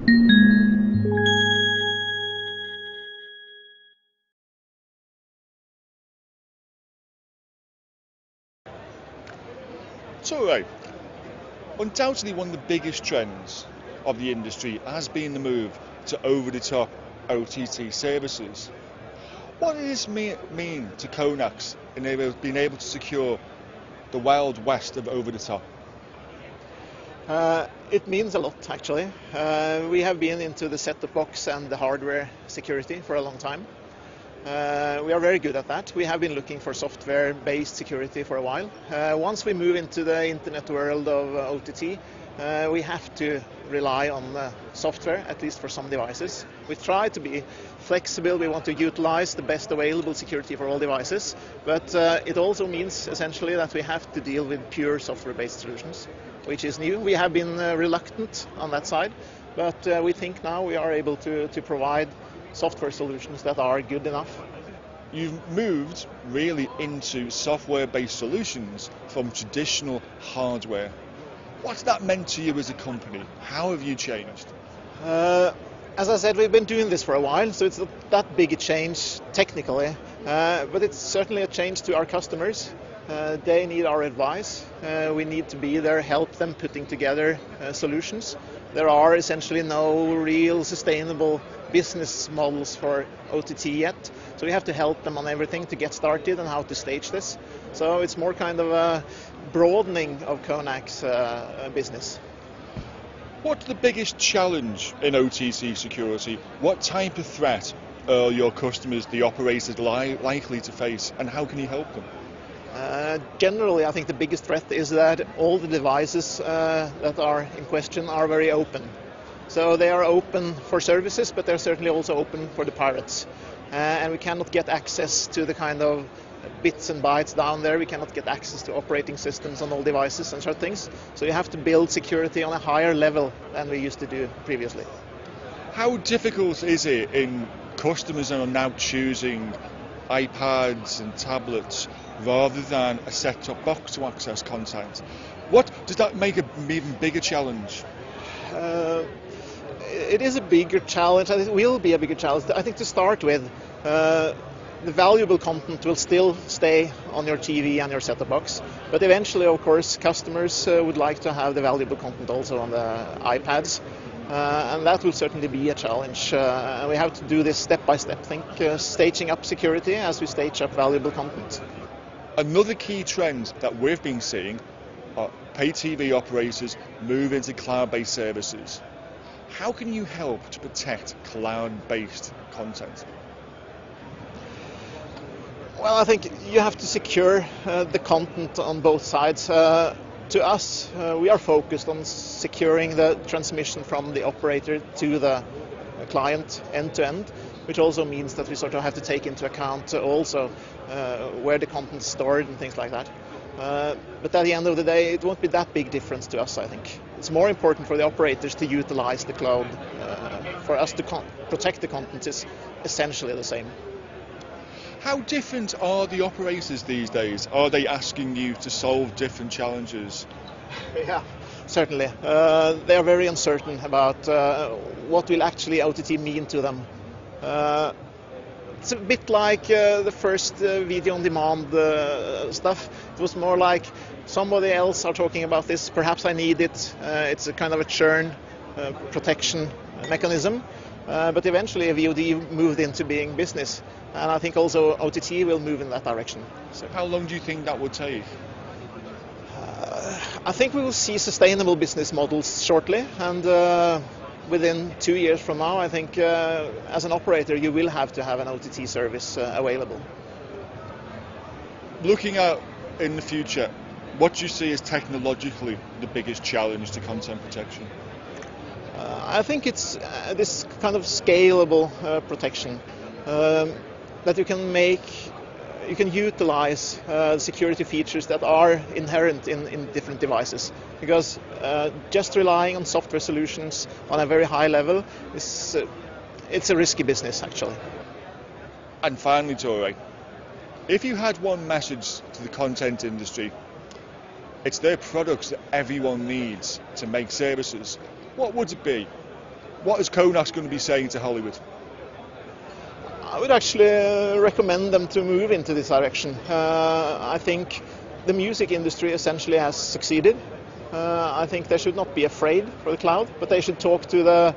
So, right, undoubtedly one of the biggest trends of the industry has been the move to over-the-top OTT services. What does this mean to Conax in being able to secure the wild west of over-the-top? It means a lot, actually. We have been into the set-top box and the hardware security for a long time. We are very good at that. We have been looking for software-based security for a while. Once we move into the internet world of OTT, we have to rely on software, at least for some devices. We try to be flexible. We want to utilize the best available security for all devices, but it also means essentially that we have to deal with pure software-based solutions, which is new. We have been reluctant on that side, but we think now we are able to provide software solutions that are good enough. You've moved really into software-based solutions from traditional hardware. What's that meant to you as a company? How have you changed? As I said, we've been doing this for a while, so it's not that big a change technically, but it's certainly a change to our customers. They need our advice. We need to be there, help them putting together solutions. There are essentially no real sustainable business models for OTT yet, so we have to help them on everything to get started and how to stage this. So it's more kind of a broadening of Conax business. What's the biggest challenge in OTT security? What type of threat are your customers, the operators, likely to face, and how can you help them? Generally, I think the biggest threat is that all the devices that are in question are very open. So they are open for services, but they're certainly also open for the pirates. And we cannot get access to the kind of bits and bytes down there. We cannot get access to operating systems on all devices and such things. So you have to build security on a higher level than we used to do previously. How difficult is it in customers are now choosing iPads and tablets rather than a set-top box to access content? What does that make an even bigger challenge? It is a bigger challenge, and it will be a bigger challenge. I think to start with, the valuable content will still stay on your TV and your set-top box, but eventually, of course, customers would like to have the valuable content also on the iPads, and that will certainly be a challenge. We have to do this step by step, staging up security as we stage up valuable content. Another key trend that we've been seeing are pay TV operators move into cloud-based services. How can you help to protect cloud-based content? Well, I think you have to secure the content on both sides. To us, we are focused on securing the transmission from the operator to the client end-to-end, which also means that we sort of have to take into account also where the content is stored and things like that. But at the end of the day, it won't be that big difference to us, I think. It's more important for the operators to utilize the cloud. For us to protect the content is essentially the same. How different are the operators these days? Are they asking you to solve different challenges? Yeah, certainly. They are very uncertain about what will actually OTT mean to them. It's a bit like the first video on demand stuff. It was more like somebody else are talking about this, perhaps I need it. It's a kind of a churn protection mechanism. But eventually VOD moved into being business. And I think also OTT will move in that direction. So how long do you think that would take? I think we will see sustainable business models shortly. And within 2 years from now, I think as an operator, you will have to have an OTT service available. Looking out in the future, what do you see as technologically the biggest challenge to content protection? I think it's this kind of scalable protection that you can utilize security features that are inherent in different devices. Because just relying on software solutions on a very high level it's a risky business, actually. And finally, Tore, if you had one message to the content industry, it's their products that everyone needs to make services, what would it be? What is Conax going to be saying to Hollywood? I would actually recommend them to move into this direction. I think the music industry essentially has succeeded. I think they should not be afraid for the cloud, but they should talk to the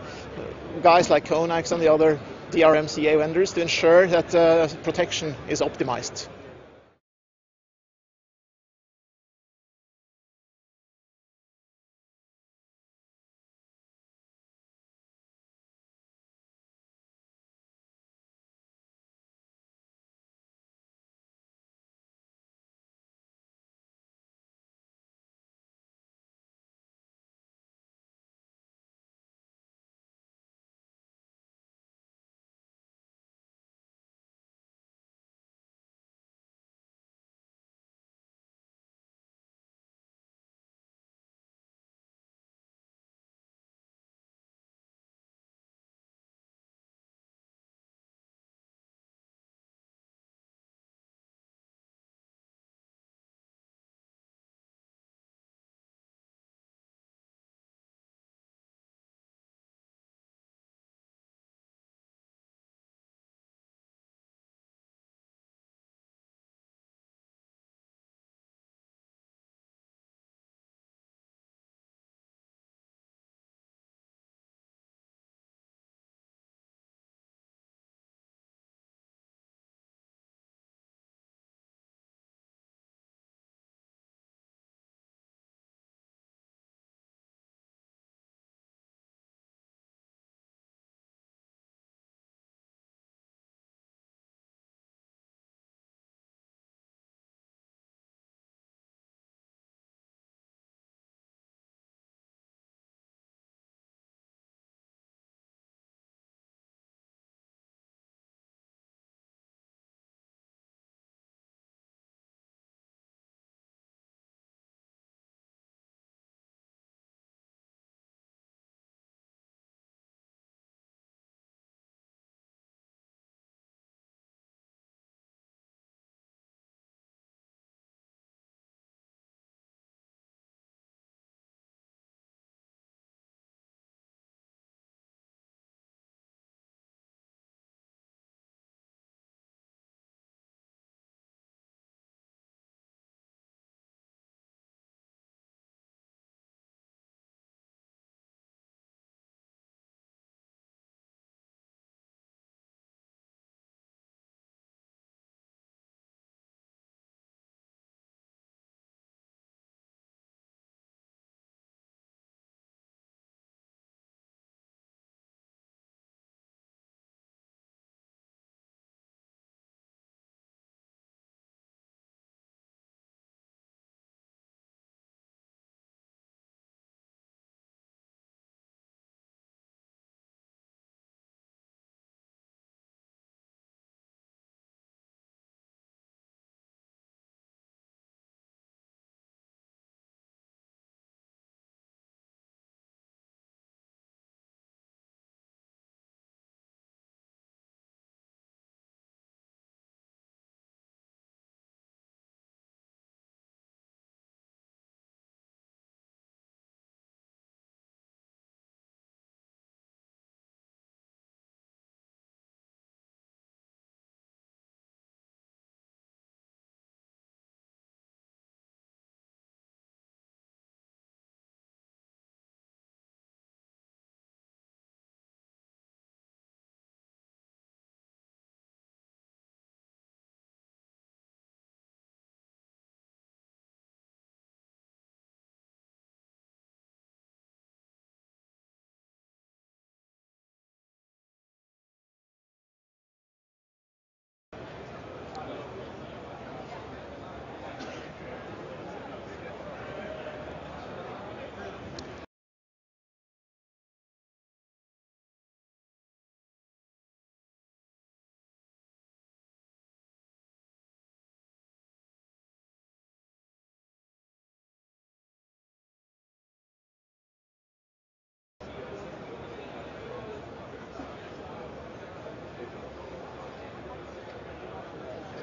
guys like Conax and the other DRM-CA vendors to ensure that protection is optimized.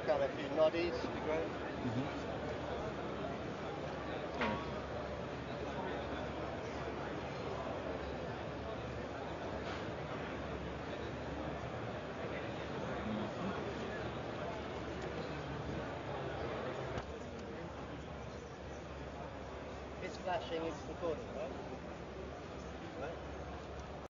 Kind of a few noddies to the ground. flashing is recording, right? Right.